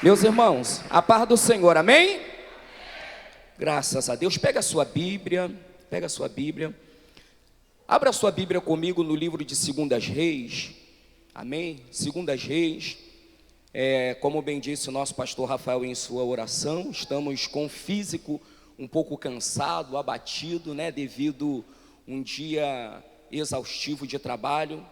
Meus irmãos, a paz do Senhor, amém? Graças a Deus. Pega a sua Bíblia, abra a sua Bíblia comigo no livro de 2 Reis, amém? 2 Reis, como bem disse o nosso pastor Rafael em sua oração, estamos com o físico um pouco cansado, abatido, né? Devido um dia exaustivo de trabalho.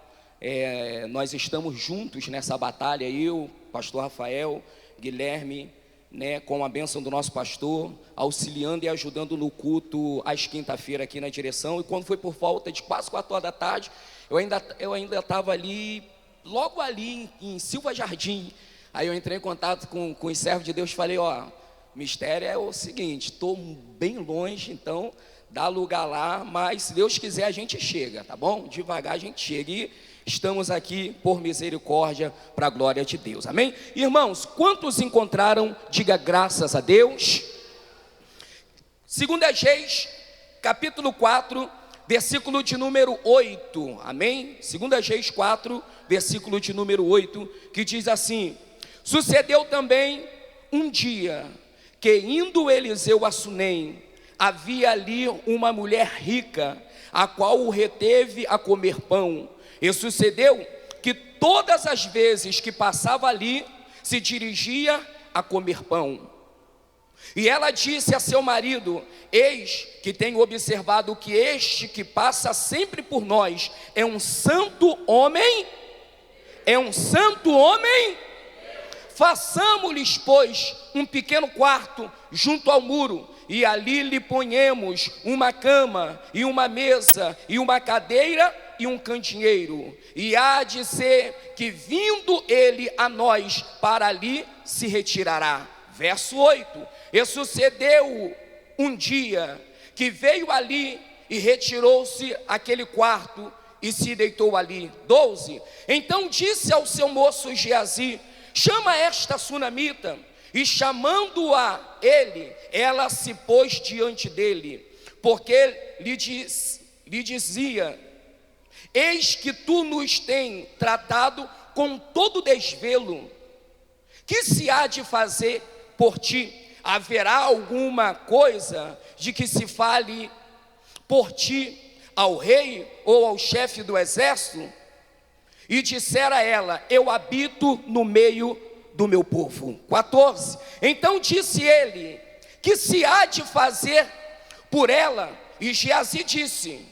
Nós estamos juntos nessa batalha, eu, pastor Rafael, Guilherme, né, com a bênção do nosso pastor, auxiliando e ajudando no culto às quinta-feira aqui na direção. E quando foi por volta de quase 4 horas da tarde, eu ainda estava ali, logo ali em Silva Jardim. Aí eu entrei em contato com os servos de Deus e falei: ó, o mistério é o seguinte, estou bem longe, então dá lugar lá, mas se Deus quiser a gente chega, tá bom? Devagar a gente chega. E estamos aqui por misericórdia, para a glória de Deus, amém? Irmãos, quantos encontraram? Diga graças a Deus. 2 Reis, capítulo 4, versículo de número 8, amém? 2 Reis 4, versículo de número 8, que diz assim: sucedeu também um dia, que indo Eliseu a Sunem, havia ali uma mulher rica, a qual o reteve a comer pão. E sucedeu que todas as vezes que passava ali, se dirigia a comer pão. E ela disse a seu marido: eis que tenho observado que este que passa sempre por nós é um santo homem, façamos-lhes, pois, um pequeno quarto junto ao muro, e ali lhe ponhamos uma cama, e uma mesa, e uma cadeira, e um candeeiro. E há de ser que, vindo ele a nós, para ali se retirará. Verso 8: e sucedeu um dia, que veio ali, e retirou-se aquele quarto, e se deitou ali. 12: então disse ao seu moço Geazi: chama esta sunamita. E chamando-a ele, ela se pôs diante dele, porque lhe dizia: eis que tu nos tem tratado com todo desvelo, que se há de fazer por ti? Haverá alguma coisa de que se fale por ti ao rei ou ao chefe do exército? E dissera ela: eu habito no meio do meu povo. 14: então disse ele: que se há de fazer por ela? E Geazi disse: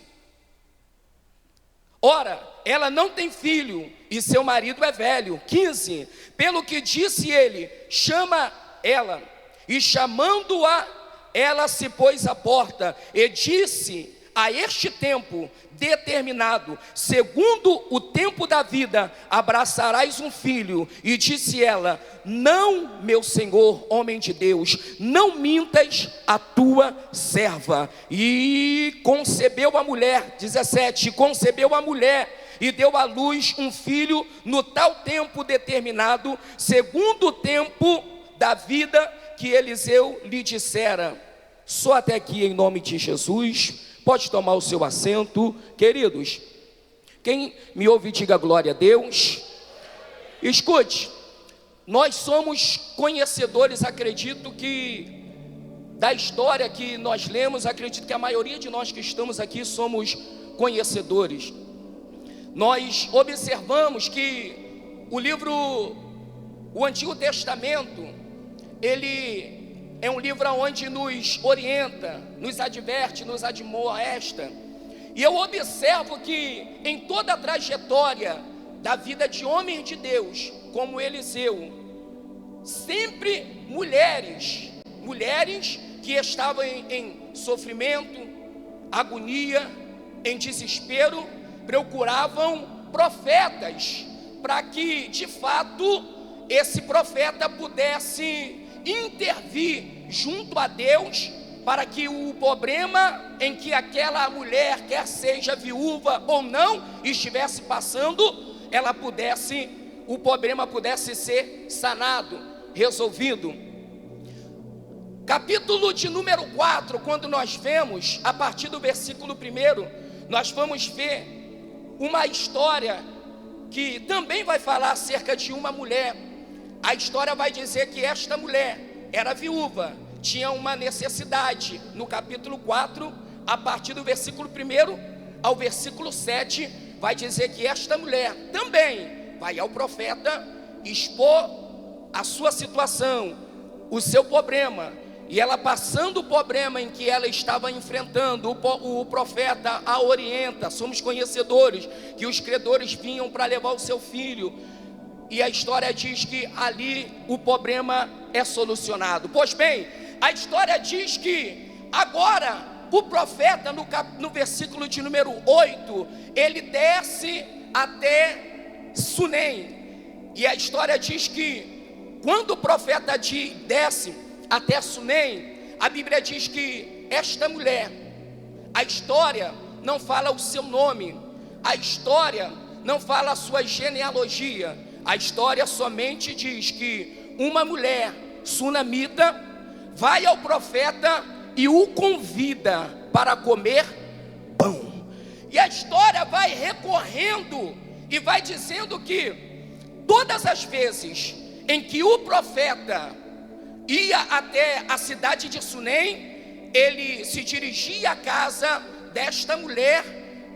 ora, ela não tem filho, e seu marido é velho. 15: pelo que disse ele: chama ela. E chamando-a, ela se pôs à porta, e disse: a este tempo determinado, segundo o tempo da vida, abraçarás um filho. E disse ela: não, meu senhor, homem de Deus, não mintas a tua serva. E concebeu a mulher. 17: concebeu a mulher e deu à luz um filho no tal tempo determinado, segundo o tempo da vida que Eliseu lhe dissera. Só até aqui, em nome de Jesus. Pode tomar o seu assento, queridos. Quem me ouve, diga glória a Deus. Escute, nós somos conhecedores, acredito que, da história que nós lemos, acredito que a maioria de nós que estamos aqui somos conhecedores. Nós observamos que o Antigo Testamento, ele é um livro onde nos orienta, nos adverte, nos admoesta. E eu observo que em toda a trajetória da vida de homens de Deus, como Eliseu, sempre mulheres que estavam em sofrimento, agonia, em desespero, procuravam profetas, para que de fato esse profeta pudesse intervir junto a Deus, para que o problema em que aquela mulher, quer seja viúva ou não, estivesse passando, o problema pudesse ser sanado, resolvido. Capítulo de número 4, quando nós vemos, a partir do versículo 1, nós vamos ver uma história que também vai falar acerca de uma mulher a história vai dizer que esta mulher era viúva, tinha uma necessidade. No capítulo 4, a partir do versículo 1 ao versículo 7, vai dizer que esta mulher também vai ao profeta expor a sua situação, o seu problema. E ela, passando o problema em que ela estava enfrentando, o profeta a orienta. Somos conhecedores que os credores vinham para levar o seu filho, e a história diz que ali o problema é solucionado. Pois bem, a história diz que agora o profeta, no versículo de número 8, ele desce até Sunem. E a história diz que quando o profeta desce até Sunem, a Bíblia diz que esta mulher, a história não fala o seu nome, a história não fala a sua genealogia, a história somente diz que uma mulher sunamita vai ao profeta e o convida para comer pão. E a história vai recorrendo e vai dizendo que todas as vezes em que o profeta ia até a cidade de Sunem, ele se dirigia à casa desta mulher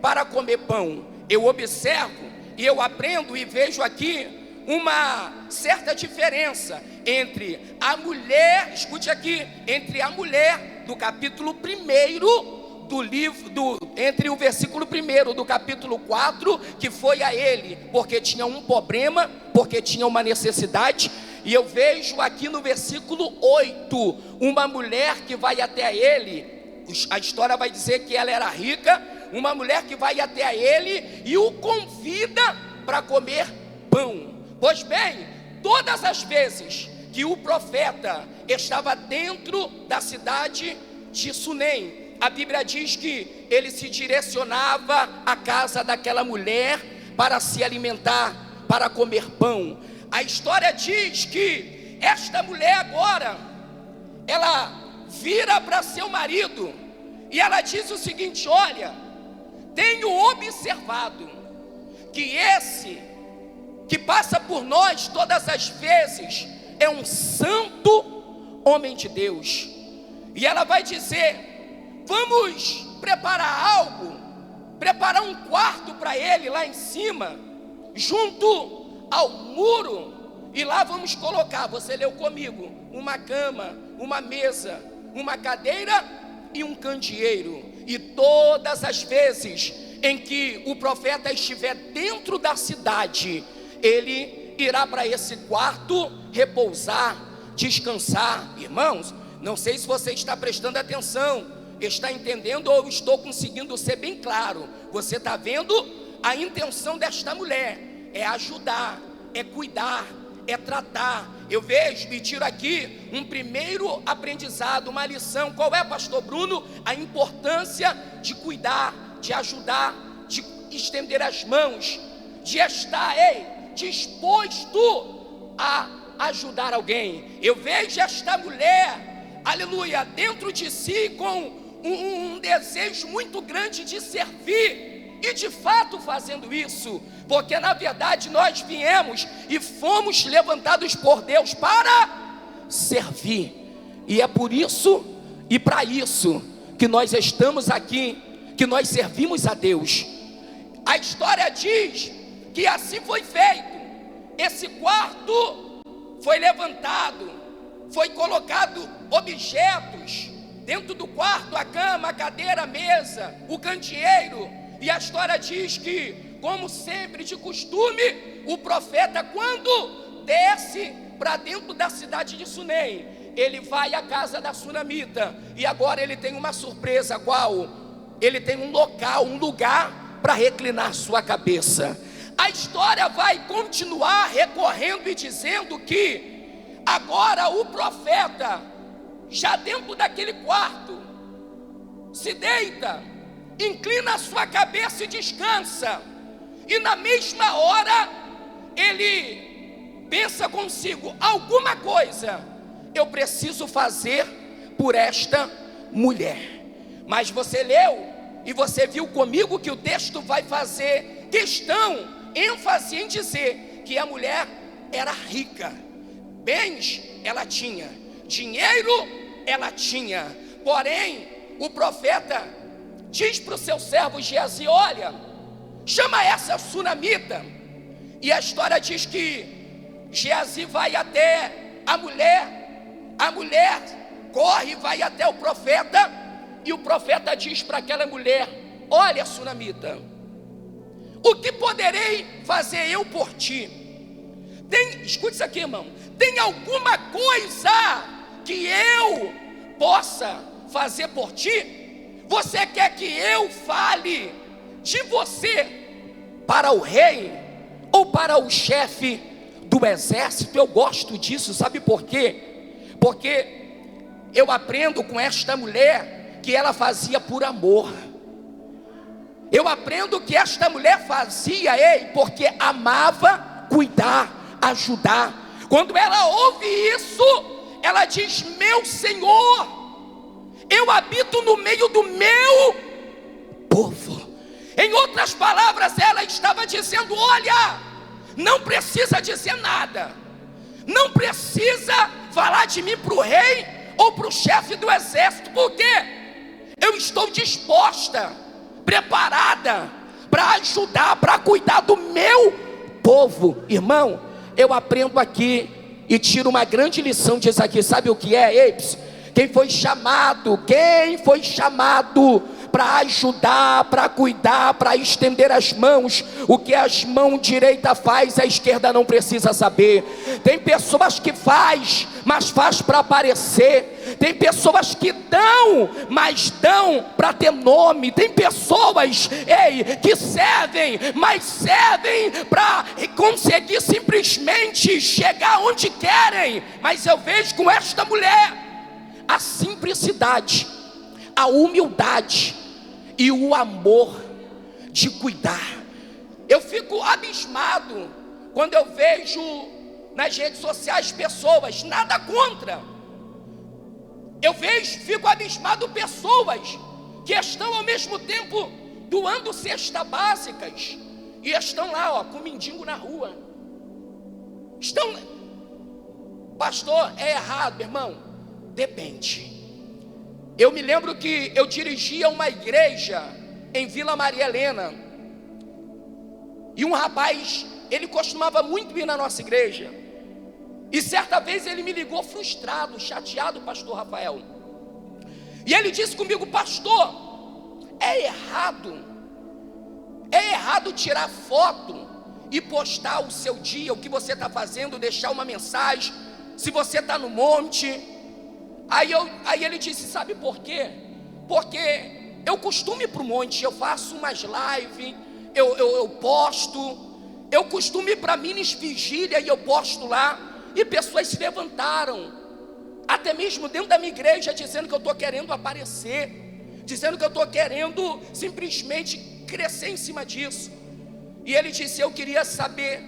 para comer pão. Eu observo e eu aprendo e vejo aqui uma certa diferença entre a mulher, escute aqui, entre a mulher do capítulo 1 do livro, entre o versículo 1 do capítulo 4, que foi a ele, porque tinha um problema, porque tinha uma necessidade. E eu vejo aqui no versículo 8, uma mulher que vai até ele. A história vai dizer que ela era rica, uma mulher que vai até ele e o convida para comer pão. Pois bem, todas as vezes que o profeta estava dentro da cidade de Sunem, a Bíblia diz que ele se direcionava à casa daquela mulher para se alimentar, para comer pão. A história diz que esta mulher agora, ela vira para seu marido e ela diz o seguinte: olha, tenho observado que esse que passa por nós todas as vezes é um santo homem de Deus. E ela vai dizer: vamos preparar algo, preparar um quarto para ele lá em cima, junto ao muro, e lá vamos colocar, você leu comigo, uma cama, uma mesa, uma cadeira e um candeeiro. E todas as vezes em que o profeta estiver dentro da cidade, ele irá para esse quarto repousar, descansar. Irmãos, não sei se você está prestando atenção, está entendendo, ou estou conseguindo ser bem claro. Você está vendo a intenção desta mulher? É ajudar, é cuidar, é tratar. Eu vejo e tiro aqui um primeiro aprendizado, uma lição. Qual é, pastor Bruno? A importância de cuidar, de ajudar, de estender as mãos, de estar disposto a ajudar alguém. Eu vejo esta mulher, aleluia, dentro de si com um desejo muito grande de servir, e de fato fazendo isso, porque na verdade nós viemos e fomos levantados por Deus para servir, e é por isso e para isso que nós estamos aqui, que nós servimos a Deus. A história diz que assim foi feito. Esse quarto foi levantado, foi colocado objetos dentro do quarto, a cama, a cadeira, a mesa, o candeeiro. E a história diz que, como sempre de costume, o profeta, quando desce para dentro da cidade de Sunem, ele vai à casa da sunamita, e agora ele tem uma surpresa. Qual? Ele tem um local, um lugar para reclinar sua cabeça. A história vai continuar recorrendo e dizendo que agora o profeta, já dentro daquele quarto, se deita, inclina a sua cabeça e descansa. E na mesma hora ele pensa consigo: alguma coisa eu preciso fazer por esta mulher. Mas você leu e você viu comigo que o texto vai fazer questão, ênfase em dizer que a mulher era rica, Bens ela tinha, dinheiro ela tinha, porém o profeta diz para o seu servo Geazi: olha, chama essa sunamita. E a história diz que Geazi vai até a mulher corre, vai até o profeta, e o profeta diz para aquela mulher: olha, sunamita, o que poderei fazer eu por ti? Escute isso aqui, irmão. Tem alguma coisa que eu possa fazer por ti? Você quer que eu fale de você para o rei ou para o chefe do exército? Eu gosto disso, sabe por quê? Porque eu aprendo com esta mulher que ela fazia por amor. Eu aprendo que esta mulher fazia porque amava, cuidar, ajudar. Quando ela ouve isso, ela diz: meu Senhor, eu habito no meio do meu povo. Em outras palavras, ela estava dizendo: olha, não precisa dizer nada, não precisa falar de mim para o rei ou para o chefe do exército, porque eu estou disposta, preparada para ajudar, para cuidar do meu povo. Irmão, eu aprendo aqui e tiro uma grande lição disso aqui. Sabe o que é? Quem foi chamado para ajudar, para cuidar, para estender as mãos, o que a mão direita faz, a esquerda não precisa saber. Tem pessoas que faz, mas faz para aparecer. Tem pessoas que dão, mas dão para ter nome. Tem pessoas, que servem, mas servem para conseguir simplesmente chegar onde querem. Mas eu vejo com esta mulher a simplicidade, a humildade e o amor de cuidar. Eu fico abismado quando eu vejo nas redes sociais pessoas, nada contra, fico abismado pessoas que estão ao mesmo tempo doando cestas básicas e estão lá, com mendigo na rua. Pastor, é errado, irmão? Depende. Eu me lembro que eu dirigia uma igreja em Vila Maria Helena, e um rapaz, ele costumava muito ir na nossa igreja, e certa vez ele me ligou frustrado, chateado, pastor Rafael, e ele disse comigo: pastor, é errado tirar foto e postar o seu dia, o que você está fazendo, deixar uma mensagem, se você está no monte. Aí ele disse: sabe por quê? Porque eu costumo ir para o monte, eu faço umas lives, eu posto, eu costumo ir para Minas Vigília e eu posto lá, e pessoas se levantaram, até mesmo dentro da minha igreja, dizendo que eu estou querendo aparecer, dizendo que eu estou querendo simplesmente crescer em cima disso. E ele disse: eu queria saber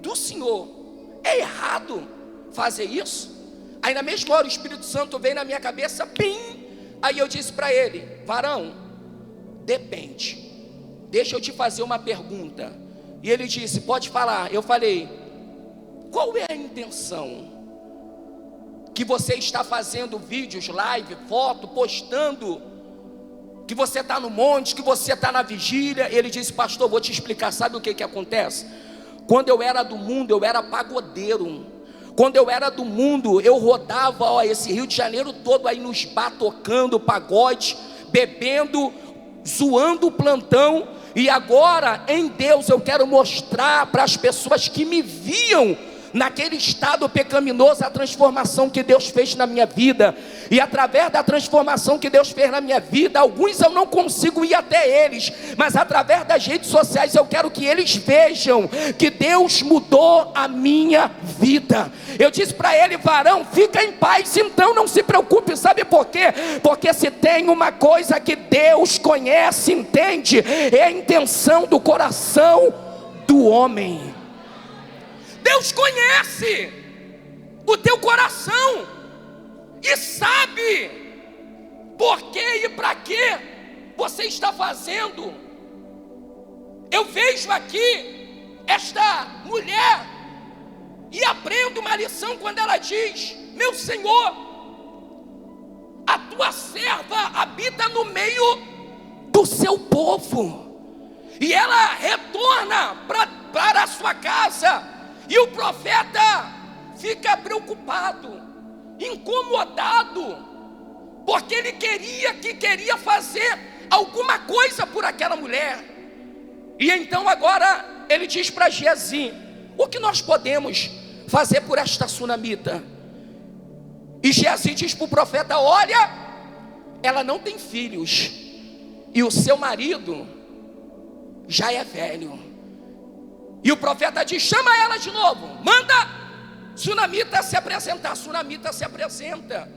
do senhor, é errado fazer isso? Aí na mesma hora o Espírito Santo veio na minha cabeça, pim! Aí eu disse para ele: varão, depende, deixa eu te fazer uma pergunta. E ele disse: pode falar. Eu falei: qual é a intenção que você está fazendo vídeos, live, foto, postando, que você está no monte, que você está na vigília? Ele disse: pastor, vou te explicar. Sabe o que acontece? Quando eu era do mundo, eu era pagodeiro. Quando eu era do mundo, eu rodava esse Rio de Janeiro todo aí nos bar, tocando pagode, bebendo, zoando o plantão. E agora, em Deus, eu quero mostrar para as pessoas que me viam naquele estado pecaminoso a transformação que Deus fez na minha vida. E através da transformação que Deus fez na minha vida, alguns eu não consigo ir até eles, mas através das redes sociais eu quero que eles vejam que Deus mudou a minha vida. Eu disse para ele: varão, fica em paz, então não se preocupe. Sabe por quê? Porque se tem uma coisa que Deus conhece, entende, é a intenção do coração do homem. Deus conhece o teu coração e sabe por que e para que você está fazendo. Eu vejo aqui esta mulher E aprendo uma lição quando ela diz: meu Senhor, a tua serva habita no meio do seu povo. E ela retorna para a sua casa. E o profeta fica preocupado, incomodado, porque ele queria fazer alguma coisa por aquela mulher. E então agora ele diz para Geazi: o que nós podemos fazer por esta sunamita? E Geazi diz para o profeta: olha, ela não tem filhos, e o seu marido já é velho. E o profeta diz: chama ela de novo, manda sunamita se apresentar. Sunamita se apresenta,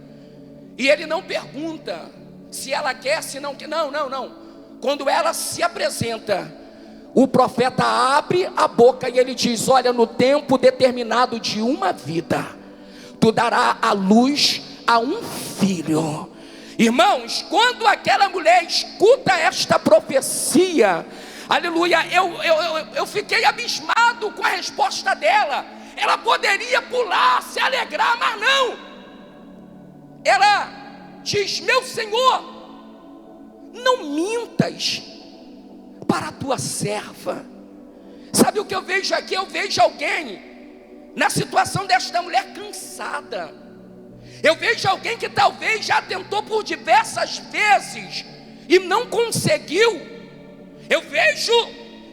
e ele não pergunta se ela quer, se não quer. Não. Quando ela se apresenta, o profeta abre a boca e ele diz: olha, no tempo determinado de uma vida, tu darás à luz a um filho. Irmãos, quando aquela mulher escuta esta profecia, aleluia, eu fiquei abismado com a resposta dela. Ela poderia pular, se alegrar, mas não. Ela diz: meu Senhor, não mintas para a tua serva. Sabe o que eu vejo aqui? Eu vejo alguém na situação desta mulher cansada. Eu vejo alguém que talvez já tentou por diversas vezes e não conseguiu. Eu vejo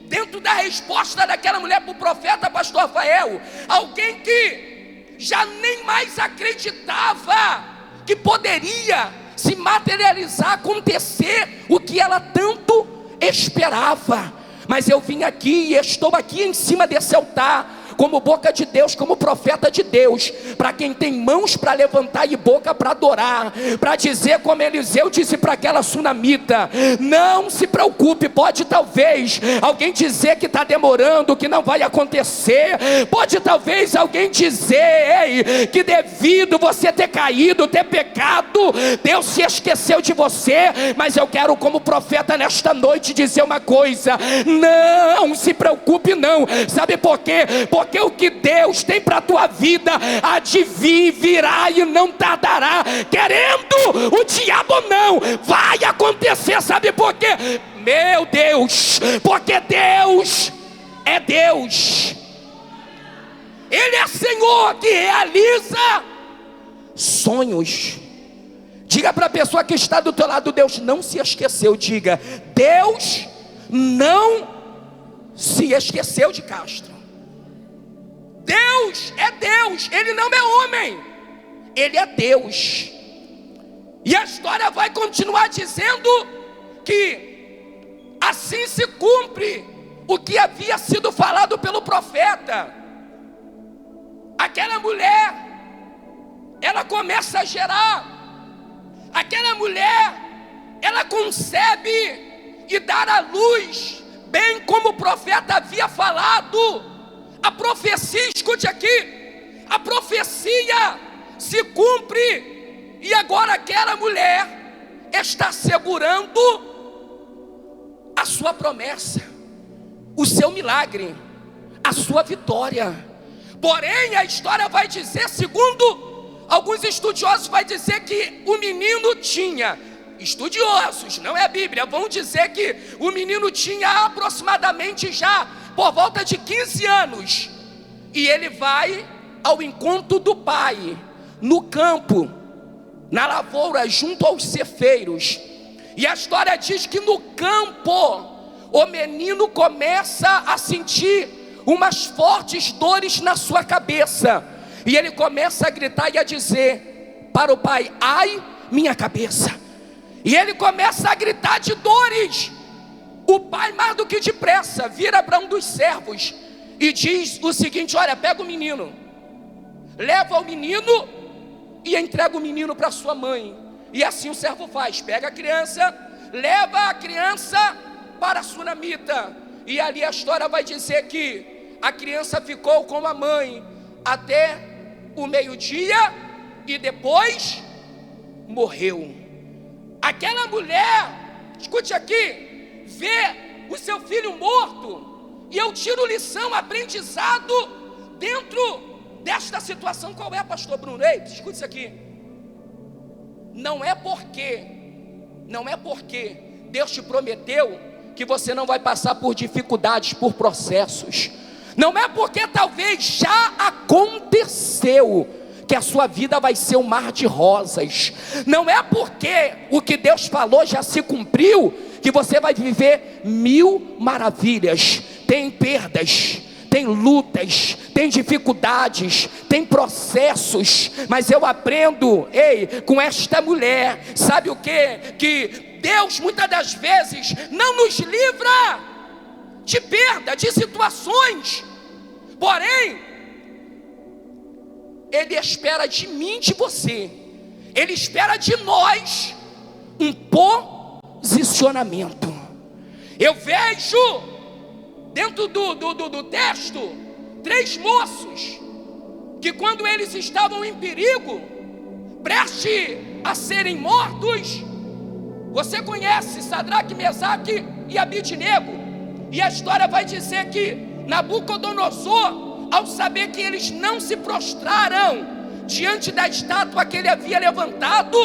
dentro da resposta daquela mulher para o profeta, pastor Rafael, alguém que já nem mais acreditava que poderia se materializar, acontecer o que ela tanto esperava. Mas eu vim aqui e estou aqui em cima desse altar, como boca de Deus, como profeta de Deus, para quem tem mãos para levantar e boca para adorar, para dizer como Eliseu disse para aquela sunamita: não se preocupe. Pode talvez alguém dizer que está demorando, que não vai acontecer. Pode talvez alguém dizer, ei, que devido você ter caído, ter pecado, Deus se esqueceu de você. Mas eu quero, como profeta nesta noite, dizer uma coisa: não se preocupe não. Sabe por quê? Porque o que Deus tem para a tua vida há de vir, virá e não tardará. Querendo o diabo não, vai acontecer. Sabe por quê? Meu Deus, porque Deus é Deus. Ele é Senhor que realiza sonhos. Diga para a pessoa que está do teu lado: Deus não se esqueceu. Diga: Deus não se esqueceu de Castro. Deus é Deus, Ele não é homem, Ele é Deus. E a história vai continuar dizendo que assim se cumpre o que havia sido falado pelo profeta. Aquela mulher, ela começa a gerar. Aquela mulher, ela concebe e dá à luz, bem como o profeta havia falado. A profecia, escute aqui, a profecia se cumpre, e agora aquela mulher está segurando a sua promessa, o seu milagre, a sua vitória. Porém, a história vai dizer, segundo alguns estudiosos, vai dizer que o menino tinha, estudiosos, não é a Bíblia, vão dizer que o menino tinha aproximadamente já por volta de 15 anos, e ele vai ao encontro do pai, no campo, na lavoura, junto aos cefeiros. E a história diz que no campo, o menino começa a sentir umas fortes dores na sua cabeça, e ele começa a gritar e a dizer para o pai: ai, minha cabeça. E ele começa a gritar de dores. O pai, mais do que depressa, vira para um dos servos e diz o seguinte: olha, pega o menino, leva o menino e entrega o menino para sua mãe. E assim o servo faz, pega a criança, leva a criança para a sunamita. E ali a história vai dizer que a criança ficou com a mãe até o meio-dia e depois morreu. Aquela mulher, escute aqui, vê o seu filho morto, e eu tiro lição, aprendizado dentro desta situação qual é, pastor Bruno? Ei, escute isso aqui. Não é porque Deus te prometeu que você não vai passar por dificuldades, por processos. Não é porque talvez já aconteceu que a sua vida vai ser um mar de rosas. Não é porque o que Deus falou já se cumpriu que você vai viver 1000 maravilhas. Tem perdas, tem lutas, tem dificuldades, tem processos, mas eu aprendo, com esta mulher, sabe o quê? Que Deus muitas das vezes não nos livra de perda, de situações, porém, Ele espera de mim, de você, Ele espera de nós um posicionamento. Eu vejo dentro do texto 3 moços que, quando eles estavam em perigo, prestes a serem mortos, você conhece Sadraque, Mesaque e Abidnego, e a história vai dizer que Nabucodonosor, ao saber que eles não se prostraram diante da estátua que ele havia levantado,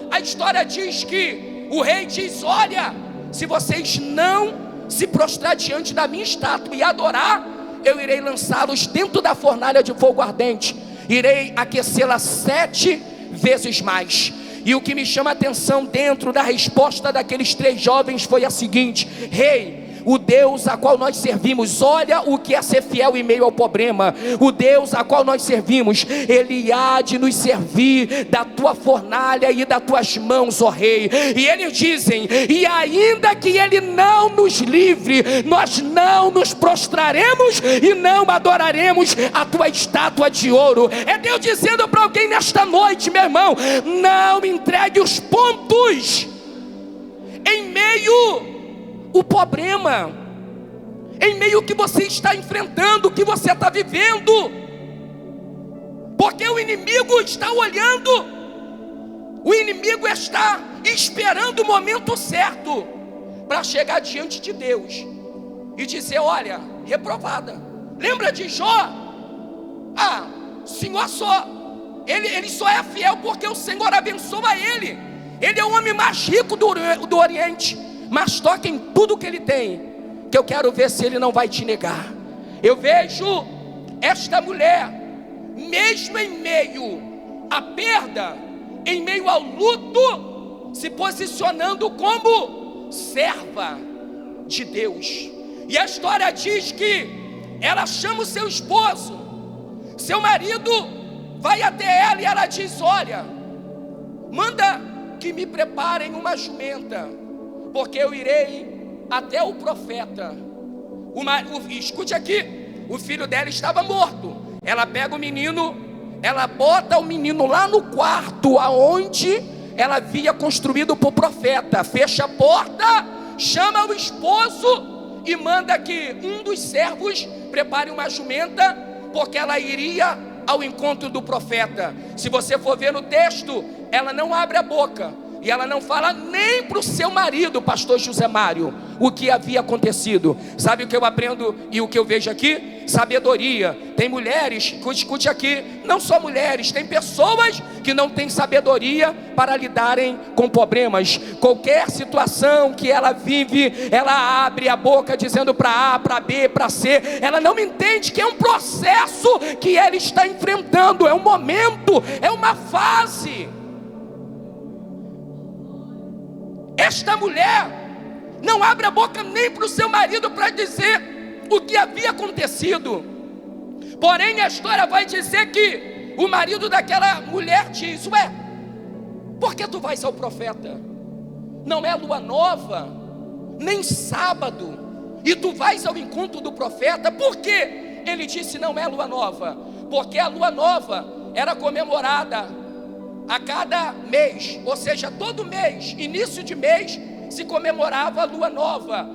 a história diz que o rei diz: olha, se vocês não se prostrar diante da minha estátua e adorar, eu irei lançá-los dentro da fornalha de fogo ardente, irei aquecê-la 7 vezes mais. E o que me chama a atenção dentro da resposta daqueles 3 jovens foi a seguinte: rei, o Deus a qual nós servimos, olha o que é ser fiel em meio ao problema. O Deus a qual nós servimos, Ele há de nos servir da tua fornalha e das tuas mãos, ó rei. E eles dizem: e ainda que Ele não nos livre, nós não nos prostraremos e não adoraremos a tua estátua de ouro. É Deus dizendo para alguém nesta noite, meu irmão: não entregue os pontos em meio o problema, em meio que você está enfrentando, que você está vivendo, porque o inimigo está olhando, o inimigo está esperando o momento certo para chegar diante de Deus e dizer: olha, reprovada. Lembra de Jó? O Senhor ele só é fiel porque o Senhor abençoa ele. Ele é o homem mais rico do Oriente, mas toca em tudo que ele tem, que eu quero ver se ele não vai te negar. Eu vejo esta mulher, mesmo em meio à perda, em meio ao luto, se posicionando como serva de Deus. E a história diz que ela chama o seu esposo, seu marido vai até ela e ela diz: olha, manda que me preparem uma jumenta, porque eu irei até o profeta. Escute aqui, o filho dela estava morto. Ela pega o menino, ela bota o menino lá no quarto aonde ela havia construído para o profeta, fecha a porta, chama o esposo e manda que um dos servos prepare uma jumenta, porque ela iria ao encontro do profeta. Se você for ver no texto, ela não abre a boca, e ela não fala nem para o seu marido, pastor José Mário, o que havia acontecido. Sabe o que eu aprendo e o que eu vejo aqui? Sabedoria. Tem mulheres, escute aqui, não só mulheres, tem pessoas que não têm sabedoria para lidarem com problemas. Qualquer situação que ela vive, ela abre a boca dizendo para A, para B, para C. Ela não entende que é um processo que ela está enfrentando, é um momento, é uma fase. Esta mulher não abre a boca nem para o seu marido para dizer o que havia acontecido. Porém, a história vai dizer que o marido daquela mulher diz: ué, por que tu vais ao profeta? Não é lua nova, nem sábado, e tu vais ao encontro do profeta. Por quê? Ele disse: não é lua nova, porque a lua nova era comemorada a cada mês, ou seja, todo mês, início de mês, se comemorava a lua nova.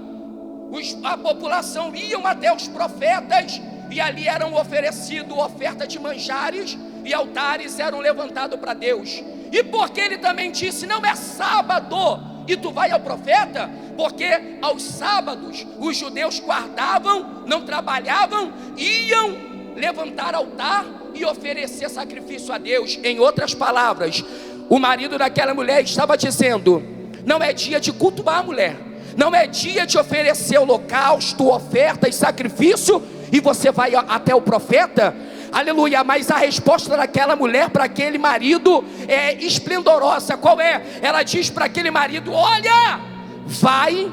A população iam até os profetas e ali eram oferecidas oferta de manjares e altares eram levantados para Deus. E porque ele também disse: não é sábado e tu vai ao profeta? Porque aos sábados os judeus guardavam, não trabalhavam, iam levantar altar e oferecer sacrifício a Deus. Em outras palavras, o marido daquela mulher estava dizendo: não é dia de cultuar a mulher, não é dia de oferecer holocausto, oferta e sacrifício, e você vai até o profeta. Aleluia. Mas a resposta daquela mulher para aquele marido é esplendorosa. Qual é? Ela diz para aquele marido: olha, vai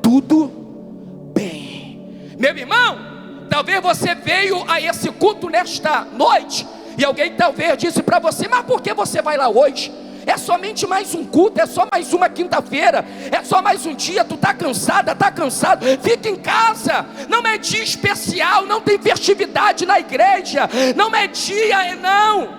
tudo bem. Meu irmão, talvez você veio a esse culto nesta noite e alguém talvez disse para você: mas por que você vai lá hoje? É somente mais um culto, é só mais uma quinta-feira, é só mais um dia. Tu está cansada, está cansado, fica em casa. Não é dia especial, não tem festividade na igreja, não é dia, não.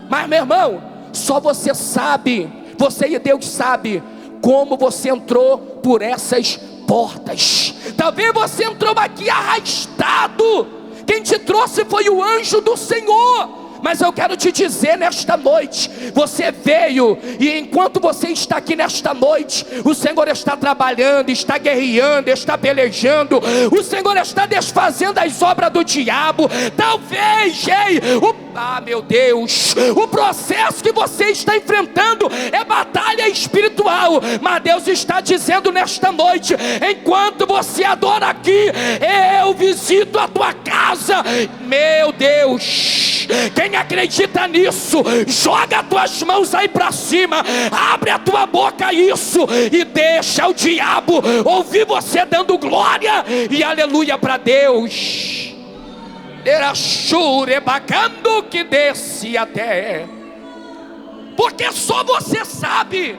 Mas meu irmão, só você sabe, você e Deus sabe como você entrou por essas portas. Talvez você entrou aqui arrastado, quem te trouxe foi o anjo do Senhor. Mas eu quero te dizer nesta noite, você veio, e enquanto você está aqui nesta noite, o Senhor está trabalhando, está guerreando, está pelejando, o Senhor está desfazendo as obras do diabo. Talvez, meu Deus, o processo que você está enfrentando é batalha espiritual, mas Deus está dizendo nesta noite: enquanto você adora aqui, eu visito a tua casa. Meu Deus, quem acredita nisso, joga as tuas mãos aí para cima, abre a tua boca isso, e deixa o diabo ouvir você dando glória e aleluia para Deus. Era churebacando que desce até, porque só você sabe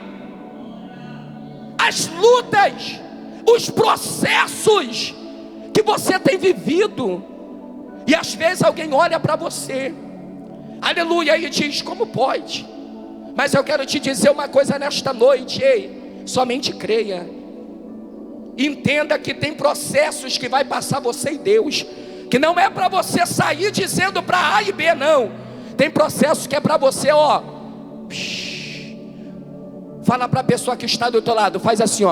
as lutas, os processos que você tem vivido. E às vezes alguém olha para você, aleluia, e diz: como pode? Mas eu quero te dizer uma coisa nesta noite: somente creia. Entenda que tem processos que vai passar você e Deus, que não é para você sair dizendo para A e B, não. Tem processos que é para você, fala para a pessoa que está do teu lado, faz assim,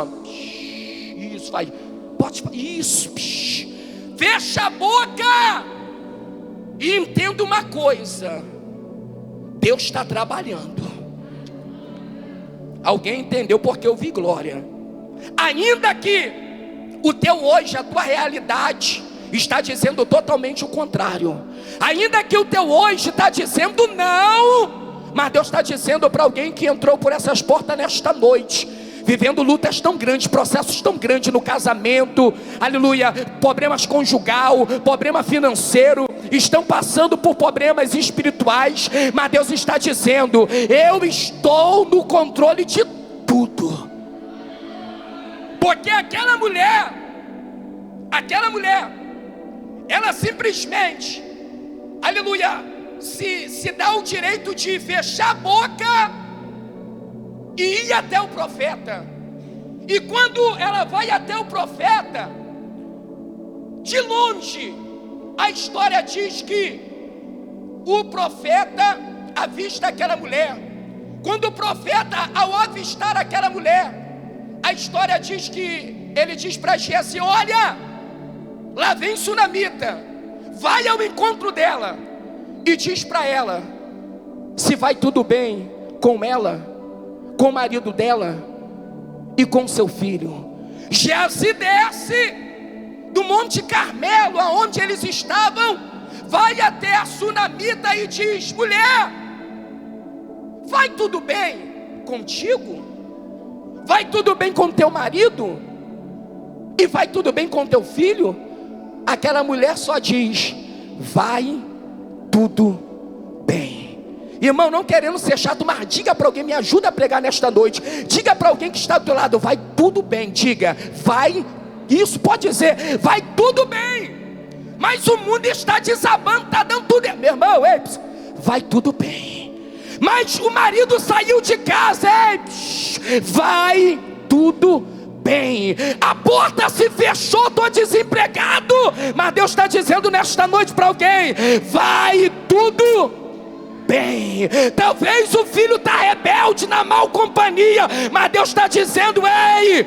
isso, faz, pode, isso, fecha a boca e entenda uma coisa: Deus está trabalhando. Alguém entendeu? Porque eu vi glória. Ainda que o teu hoje, a tua realidade está dizendo totalmente o contrário, ainda que o teu hoje está dizendo não, mas Deus está dizendo para alguém que entrou por essas portas nesta noite, vivendo lutas tão grandes, processos tão grandes no casamento, aleluia, problemas conjugal, problema financeiro, estão passando por problemas espirituais, mas Deus está dizendo: eu estou no controle de tudo. Porque aquela mulher, ela simplesmente, aleluia, se dá o direito de fechar a boca e ir até o profeta. E quando ela vai até o profeta, de longe, a história diz que o profeta avista aquela mulher. Quando o profeta, ao avistar aquela mulher, a história diz que ele diz para Geazi: olha, lá vem sunamita, vai ao encontro dela e diz para ela se vai tudo bem com ela, com o marido dela e com seu filho. Geazi desce do Monte Carmelo, aonde eles estavam, vai até a sunamita e diz: mulher, vai tudo bem contigo? Vai tudo bem com teu marido? E vai tudo bem com teu filho? Aquela mulher só diz: vai tudo bem. Irmão, não querendo ser chato, mas diga para alguém, me ajuda a pregar nesta noite. Diga para alguém que está do teu lado: vai tudo bem. Diga: vai, isso pode dizer, vai tudo bem. Mas o mundo está desabando, está dando tudo. Meu irmão, vai tudo bem. Mas o marido saiu de casa, vai tudo bem. A porta se fechou, estou desempregado, mas Deus está dizendo nesta noite para alguém: vai tudo bem. Talvez o filho está rebelde, na mal companhia, mas Deus está dizendo: ei,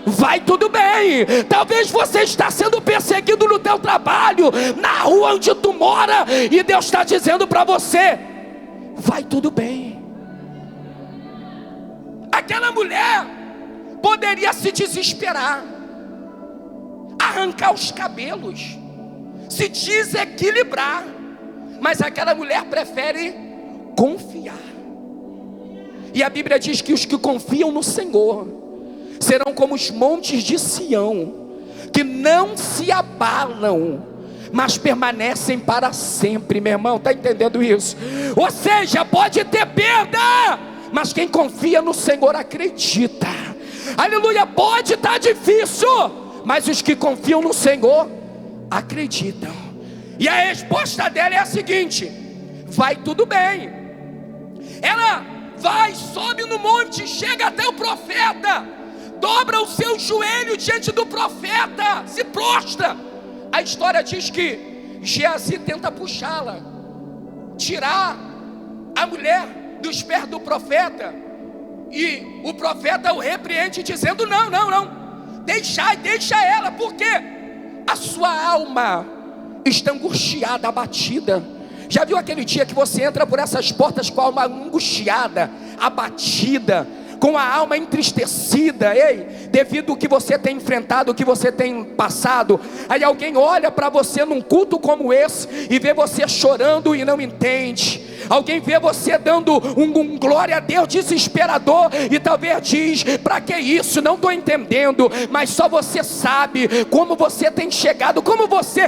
vai tudo bem. Talvez você está sendo perseguido no teu trabalho, na rua onde tu mora, e Deus está dizendo para você: vai tudo bem. Aquela mulher poderia se desesperar, arrancar os cabelos, se desequilibrar, mas aquela mulher prefere confiar. E a Bíblia diz que os que confiam no Senhor serão como os montes de Sião, que não se abalam, mas permanecem para sempre. Meu irmão, está entendendo isso? Ou seja, pode ter perda, mas quem confia no Senhor acredita. Aleluia. Pode estar difícil, mas os que confiam no Senhor acreditam. E a resposta dela é a seguinte: vai tudo bem. Ela vai, sobe no monte, chega até o profeta, dobra o seu joelho diante do profeta, se prostra. A história diz que Geazi tenta puxá-la, tirar a mulher dos pés do profeta, e o profeta o repreende dizendo: não, deixa ela, porque a sua alma está angustiada, abatida. Já viu aquele dia que você entra por essas portas com a alma angustiada, abatida, com a alma entristecida, devido ao que você tem enfrentado, o que você tem passado? Aí alguém olha para você num culto como esse e vê você chorando e não entende. Alguém vê você dando um glória a Deus desesperador e talvez diz: para que isso? Não estou entendendo. Mas só você sabe como você tem chegado, como você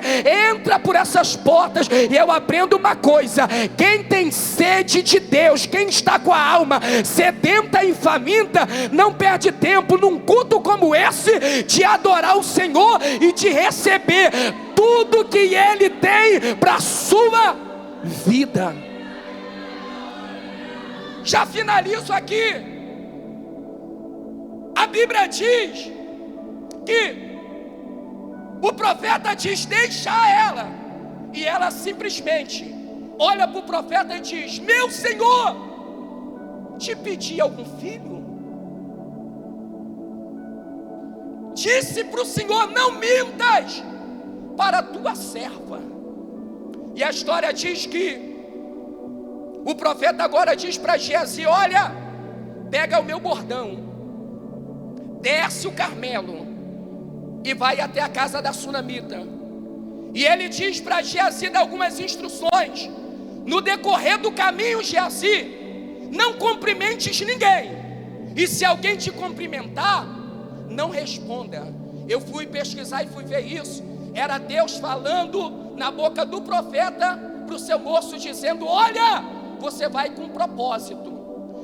entra por essas portas. E eu aprendo uma coisa: quem tem sede de Deus, quem está com a alma sedenta e faminta, não perde tempo num culto como esse de adorar o Senhor e de receber tudo que Ele tem para a sua vida. Já finalizo aqui. A Bíblia diz que o profeta diz: deixa ela. E ela simplesmente olha para o profeta e diz: meu Senhor, te pedi algum filho? Disse para o Senhor: não mintas para a tua serva. E a história diz que o profeta agora diz para Geazi: olha, pega o meu bordão, desce o Carmelo e vai até a casa da sunamita. E ele diz para Geazi, dá algumas instruções: no decorrer do caminho, Geazi, não cumprimentes ninguém, e se alguém te cumprimentar, não responda. Eu fui pesquisar e fui ver isso. Era Deus falando na boca do profeta para o seu moço, dizendo: olha, você vai com propósito,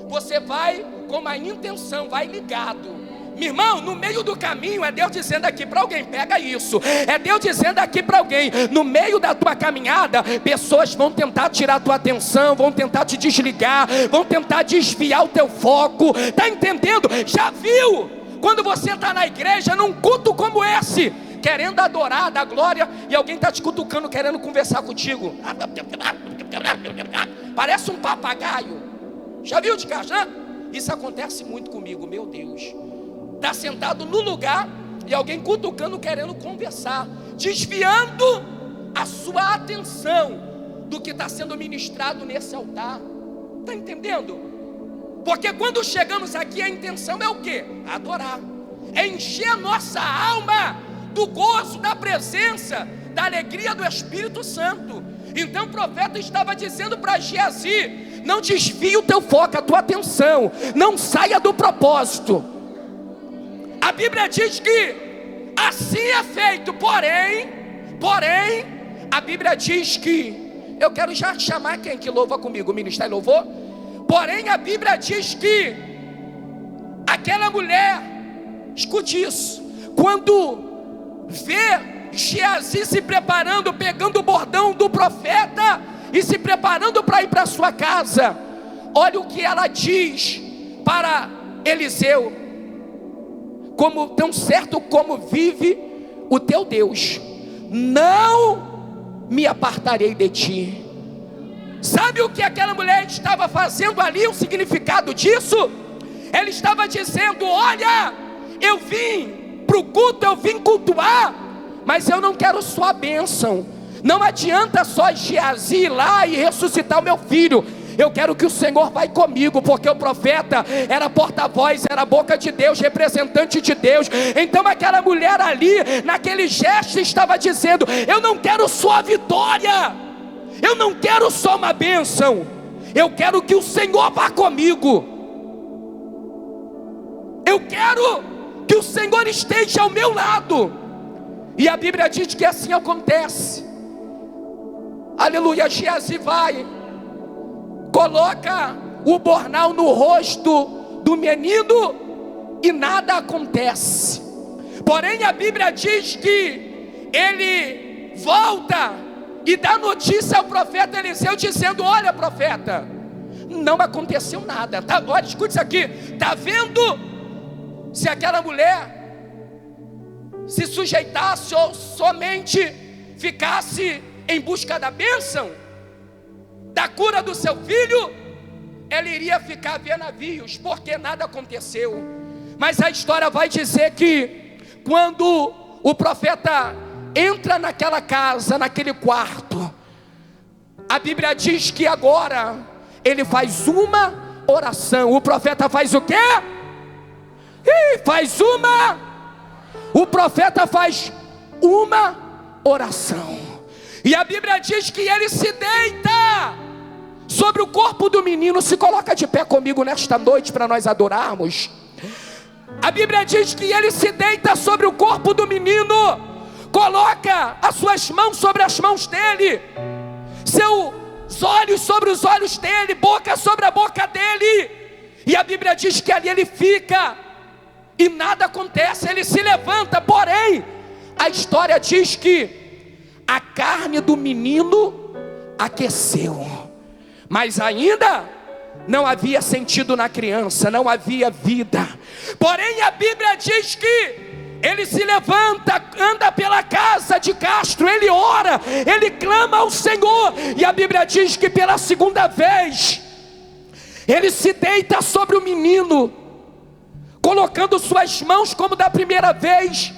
você vai com uma intenção, vai ligado. Meu irmão, no meio do caminho é Deus dizendo aqui para alguém: pega isso. É Deus dizendo aqui para alguém: no meio da tua caminhada, pessoas vão tentar tirar a tua atenção, vão tentar te desligar, vão tentar desviar o teu foco. Está entendendo? Já viu? Quando você está na igreja, num culto como esse, querendo adorar, dar glória, e alguém está te cutucando, querendo conversar contigo, parece um papagaio. Já viu de casa, né? Isso acontece muito comigo, meu Deus. Está sentado no lugar e alguém cutucando, querendo conversar, desviando a sua atenção do que está sendo ministrado nesse altar. Está entendendo? Porque quando chegamos aqui, a intenção é o quê? Adorar, é encher a nossa alma do gozo, da presença, da alegria do Espírito Santo. Então o profeta estava dizendo para Geazi: não desvie o teu foco, a tua atenção, não saia do propósito. A Bíblia diz que assim é feito, porém, a Bíblia diz que, eu quero já chamar quem que louva comigo, o ministério louvor. Porém a Bíblia diz que aquela mulher, escute isso, quando vê Geazi se preparando, pegando o bordão do profeta e se preparando para ir para sua casa, olha o que ela diz para Eliseu: como tão certo como vive o teu Deus, não me apartarei de ti. Sabe o que aquela mulher estava fazendo ali? O significado disso? Ela estava dizendo: olha, eu vim para o culto eu vim cultuar, mas eu não quero só a bênção. Não adianta só Geazi ir lá e ressuscitar o meu filho. Eu quero que o Senhor vai comigo, porque o profeta era porta-voz, era a boca de Deus, representante de Deus. Então aquela mulher ali, naquele gesto, estava dizendo: eu não quero só a vitória, eu não quero só uma bênção, eu quero que o Senhor vá comigo. Eu quero que o Senhor esteja ao meu lado. E a Bíblia diz que assim acontece. Aleluia. Geazi vai, coloca o bornal no rosto do menino e nada acontece. Porém a Bíblia diz que ele volta e dá notícia ao profeta Eliseu, dizendo: olha, profeta, não aconteceu nada. Olha, escute isso aqui. Está vendo? Se aquela mulher se sujeitasse ou somente ficasse em busca da bênção, da cura do seu filho, ela iria ficar a ver navios, porque nada aconteceu. Mas a história vai dizer que quando o profeta entra naquela casa, naquele quarto, a Bíblia diz que agora ele faz uma oração. O profeta faz o quê? O profeta faz uma oração. E a Bíblia diz que ele se deita sobre o corpo do menino. Se coloca de pé comigo nesta noite para nós adorarmos. A Bíblia diz que ele se deita sobre o corpo do menino, coloca as suas mãos sobre as mãos dele, seus olhos sobre os olhos dele, boca sobre a boca dele. E a Bíblia diz que ali ele fica e nada acontece. Ele se levanta, porém a história diz que a carne do menino aqueceu, mas ainda não havia sentido na criança, não havia vida. Porém a Bíblia diz que ele se levanta, anda pela casa de Castro, ele ora, ele clama ao Senhor. E a Bíblia diz que pela segunda vez ele se deita sobre o menino, colocando suas mãos como da primeira vez,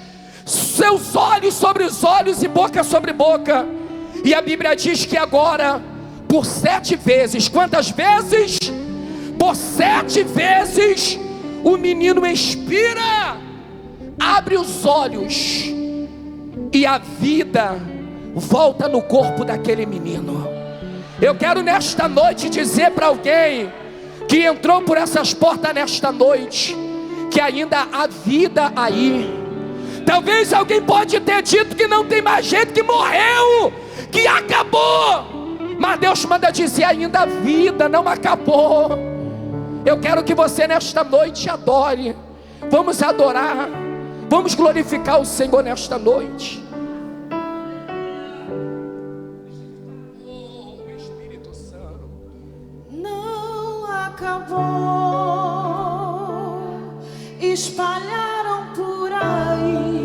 seus olhos sobre os olhos e boca sobre boca. E a Bíblia diz que agora, por 7 vezes, quantas vezes? Por 7 vezes, o menino expira, abre os olhos, e a vida volta no corpo daquele menino. Eu quero nesta noite dizer para alguém que entrou por essas portas nesta noite, que ainda há vida aí. Talvez alguém pode ter dito que não tem mais jeito, que morreu, que acabou, mas Deus manda dizer: ainda a vida não acabou. Eu quero que você nesta noite adore. Vamos adorar, vamos glorificar o Senhor nesta noite. Oh, Espírito Santo. Não acabou, espalharam por aí